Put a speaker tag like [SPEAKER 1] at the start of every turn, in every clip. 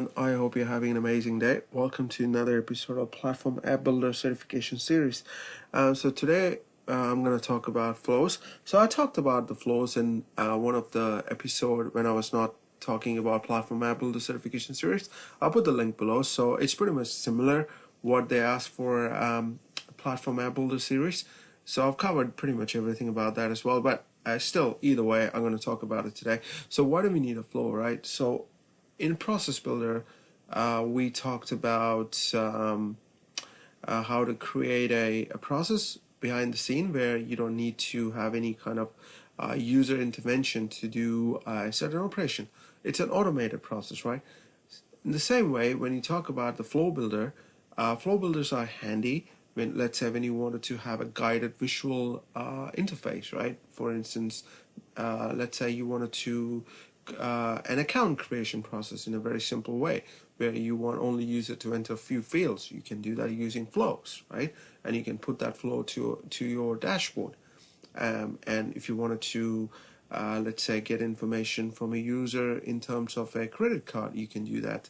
[SPEAKER 1] everyone. I hope you're having an amazing day. Welcome to another episode of Platform App Builder Certification Series. So today I'm going to talk about flows. So I talked about the flows in one of the episode when I was not talking about Platform App Builder Certification Series. I'll put the link below. So it's pretty much similar what they asked for Platform App Builder series. So I've covered pretty much everything about that as well. But still, either way, I'm going to talk about it today. So why do we need a flow, right? So in Process Builder, we talked about how to create a process behind the scene where you don't need to have any kind of user intervention to do a certain operation. It's an automated process, right? In the same way, when you talk about the flow builders are handy when, let's say, when you wanted to have a guided visual interface, right? For instance, let's say you wanted to an account creation process in a very simple way where you want only user to enter a few fields. You can do that using flows, right? And you can put that flow to your dashboard. And if you wanted to let's say get information from a user in terms of a credit card, you can do that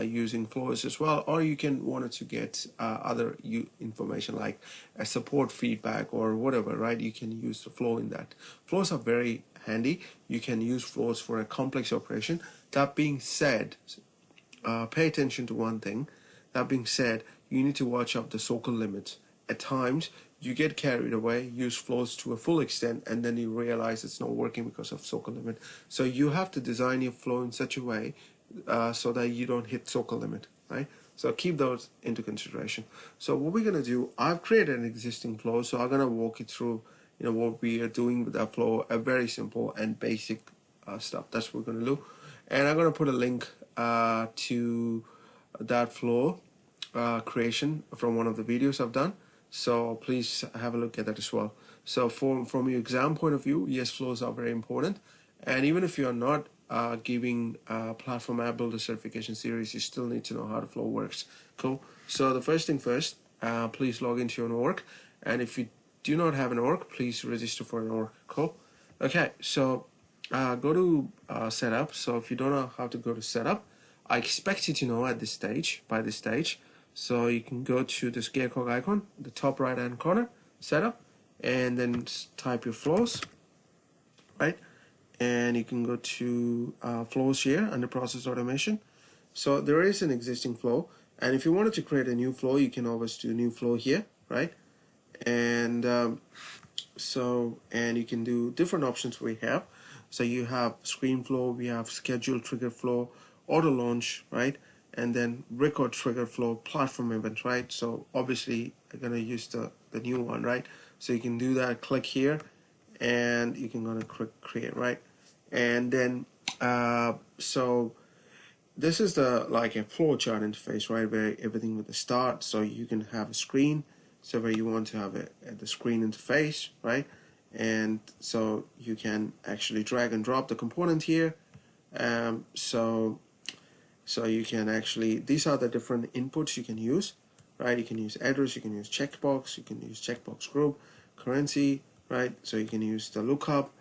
[SPEAKER 1] using flows as well, or you can wanted to get other information like a support feedback or whatever, right? You can use the flow in that. Flows are very handy. You can use flows for a complex operation. That being said, pay attention to one thing. That being said, you need to watch out the circle limits. At times, you get carried away, use flows to a full extent, and then you realize it's not working because of circle limit. So you have to design your flow in such a way so that you don't hit circle limit, right? So keep those into consideration. So what we're going to do, I've created an existing flow, so I'm going to walk you through what we are doing with that flow, a very simple and basic stuff. That's what we're going to do. And I'm going to put a link to that flow creation from one of the videos I've done. So please have a look at that as well. So from your exam point of view, yes, flows are very important. And even if you're not giving Platform App Builder Certification Series, you still need to know how the flow works. Cool. So the first thing first, please log into your org. And if you do not have an org, please register for an org. Cool. Okay, so go to setup. So if you don't know how to go to setup, I expect you to know at this stage, by this stage. So you can go to the scarecrow icon, the top right hand corner, setup, and then type your flows, right? And you can go to flows here under process automation. So there is an existing flow, and if you wanted to create a new flow, you can always do new flow here, right? And and you can do different options we have. So you have screen flow, we have schedule trigger flow, auto launch, right? And then record trigger flow, platform event, right? So obviously I'm gonna use the new one, right? So you can do that, click here, and you can gonna click create, right? And then so this is the like a flow chart interface, right? Where everything with the start, so you can have a screen, so where you want to have it at the screen interface, right? And so you can actually drag and drop the component here. So you can actually, these are the different inputs you can use, right? You can use address, you can use checkbox, you can use checkbox group, currency, right? So you can use the lookup,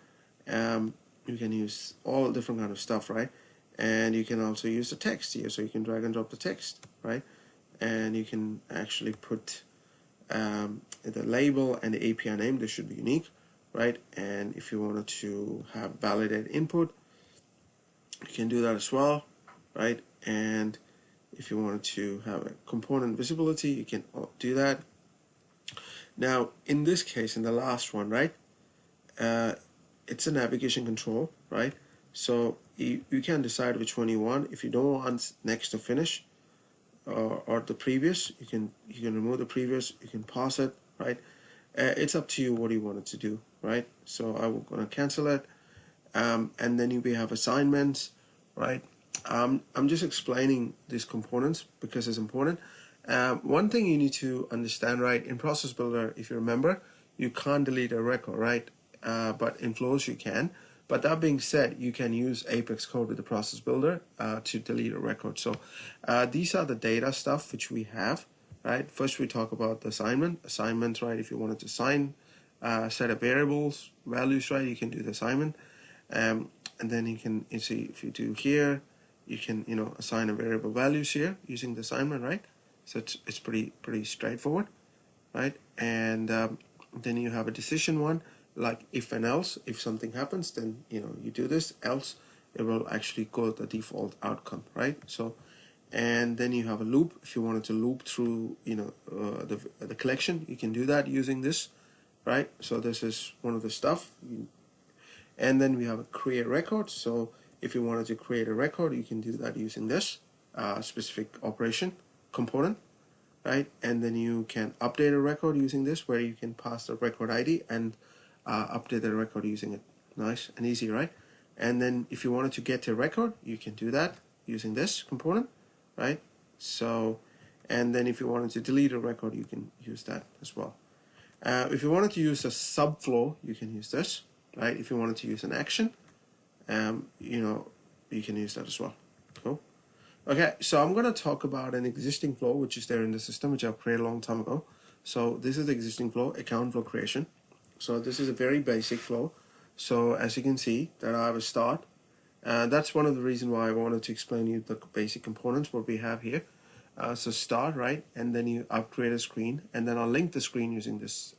[SPEAKER 1] you can use all different kind of stuff, right? And you can also use the text here, so you can drag and drop the text, right? And you can actually put the label and the API name, they should be unique, right? And if you wanted to have validated input, you can do that as well, right? And if you wanted to have a component visibility, you can do that. Now, in this case, in the last one, right, it's a navigation control, right? So you can decide which one you want. If you don't want next to finish or the previous, you can remove the previous, you can pause it, right? It's up to you what you wanted to do, right? So I'm going to cancel it. And then we have assignments, right? I'm just explaining these components because it's important. One thing you need to understand, right, in Process Builder, if you remember, you can't delete a record, right? But in Flows you can. But that being said, you can use Apex code with the Process Builder to delete a record. So these are the data stuff which we have, right? First we talk about the assignments, right? If you wanted to assign set of variables, values, right, you can do the assignment. And then you see if you do here, you can, assign a variable values here using the assignment, right? So it's pretty straightforward, right? And then you have a decision one, like if and else. If something happens, then you do this, else it will actually go the default outcome, right? So, and then you have a loop. If you wanted to loop through the collection, you can do that using this, right? So this is one of the stuff. And then we have a create record. So if you wanted to create a record, you can do that using this specific operation component, right? And then you can update a record using this, where you can pass the record ID and update the record using it. Nice and easy, right? And then if you wanted to get a record, you can do that using this component, right? So, and then if you wanted to delete a record, you can use that as well. If you wanted to use a subflow, you can use this, right? If you wanted to use an action, you can use that as well. Cool. Okay, so I'm going to talk about an existing flow which is there in the system, which I've created a long time ago. So this is the existing flow, account flow creation. So this is a very basic flow. So as you can see, that I have a start. That's one of the reasons why I wanted to explain you the basic components what we have here. So start, right, and then I've created a screen, and then I'll link the screen using this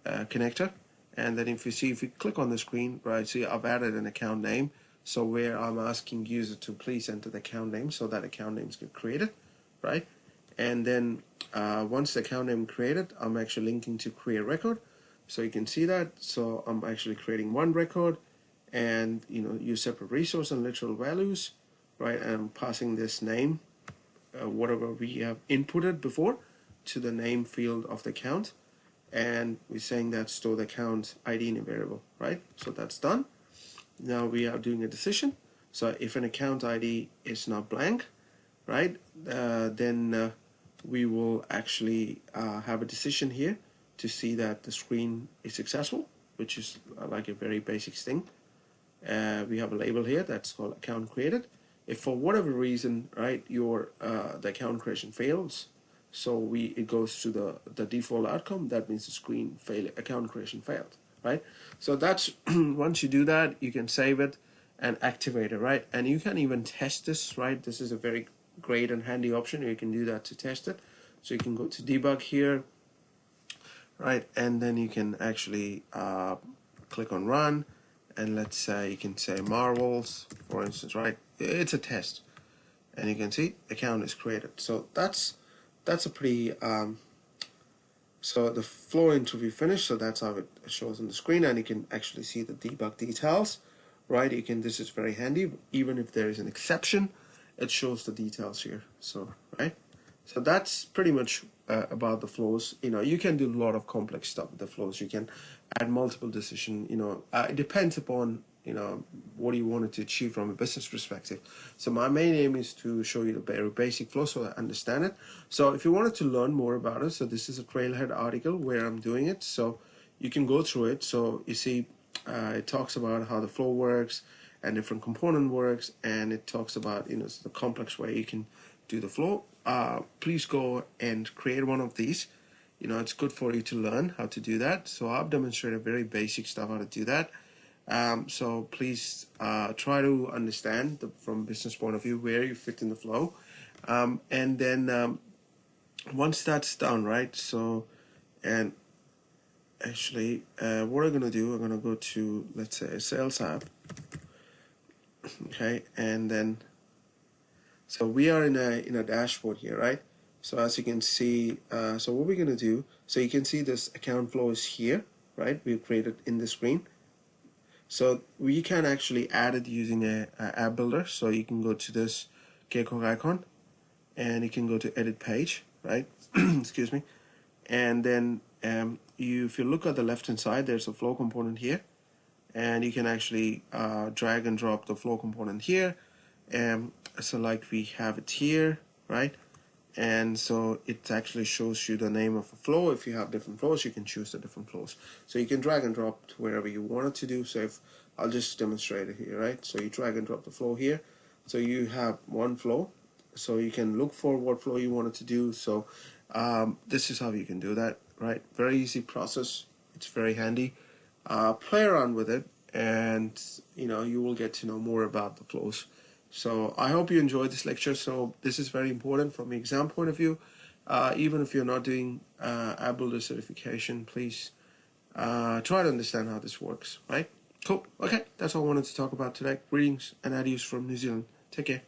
[SPEAKER 1] connector. And then if you click on the screen, right, see I've added an account name. So where I'm asking user to please enter the account name, so that account names get created, right? And then once the account name created, I'm actually linking to create record. So you can see that. So I'm actually creating one record, and use separate resource and literal values, right? And I'm passing this name, whatever we have inputted before, to the name field of the account, and we're saying that store the account ID in a variable, right? So that's done. Now we are doing a decision. So if an account ID is not blank, right, then we will actually have a decision here to see that the screen is successful, which is like a very basic thing. We have a label here that's called account created. If for whatever reason, right, your the account creation fails, so it goes to the default outcome. That means the screen account creation failed, right? So that's once you do that, you can save it and activate it, right? And you can even test this, right? This is a very great and handy option. You can do that to test it. So you can go to debug here, right? And then you can actually click on run, and let's say you can say marvels, for instance, right? It's a test, and you can see account is created. So that's a pretty so the flow interview finished. So that's how it shows on the screen, and you can actually see the debug details, right? This is very handy. Even if there is an exception, it shows the details here. So right. So that's pretty much about the flows. You can do a lot of complex stuff with the flows. You can add multiple decision. It depends upon what you wanted to achieve from a business perspective. So my main aim is to show you the very basic flow so I understand it. So if you wanted to learn more about it, so this is a Trailhead article where I'm doing it. So you can go through it. So you see, it talks about how the flow works and different component works, and it talks about the complex way you can do the flow. Please go and create one of these. It's good for you to learn how to do that. So I've demonstrated very basic stuff how to do that. So please try to understand from a business point of view where you fit in the flow, and then once that's done, right? So, and actually, what I'm gonna do, I'm gonna go to, let's say, a sales app. Okay, and then so we are in a dashboard here, right? So as you can see, so what we're gonna do, so you can see this account flow is here, right? We've created in the screen. So we can actually add it using a app builder. So you can go to this gecko icon, and you can go to edit page, right? Excuse me. And then if you look at the left hand side, there's a flow component here, and you can actually drag and drop the flow component here. So like we have it here, right? And so it actually shows you the name of a flow. If you have different flows, you can choose the different flows. So you can drag and drop to wherever you want it to do. So if I'll just demonstrate it here, right? So you drag and drop the flow here. So you have one flow. So you can look for what flow you want it to do. So this is how you can do that, right? Very easy process. It's very handy. Play around with it, and you will get to know more about the flows So I hope you enjoyed this lecture. So this is very important from the exam point of view. Even if you're not doing App Builder certification, please try to understand how this works, right? Cool. Okay, that's all I wanted to talk about today. Greetings and adios from New Zealand. Take care.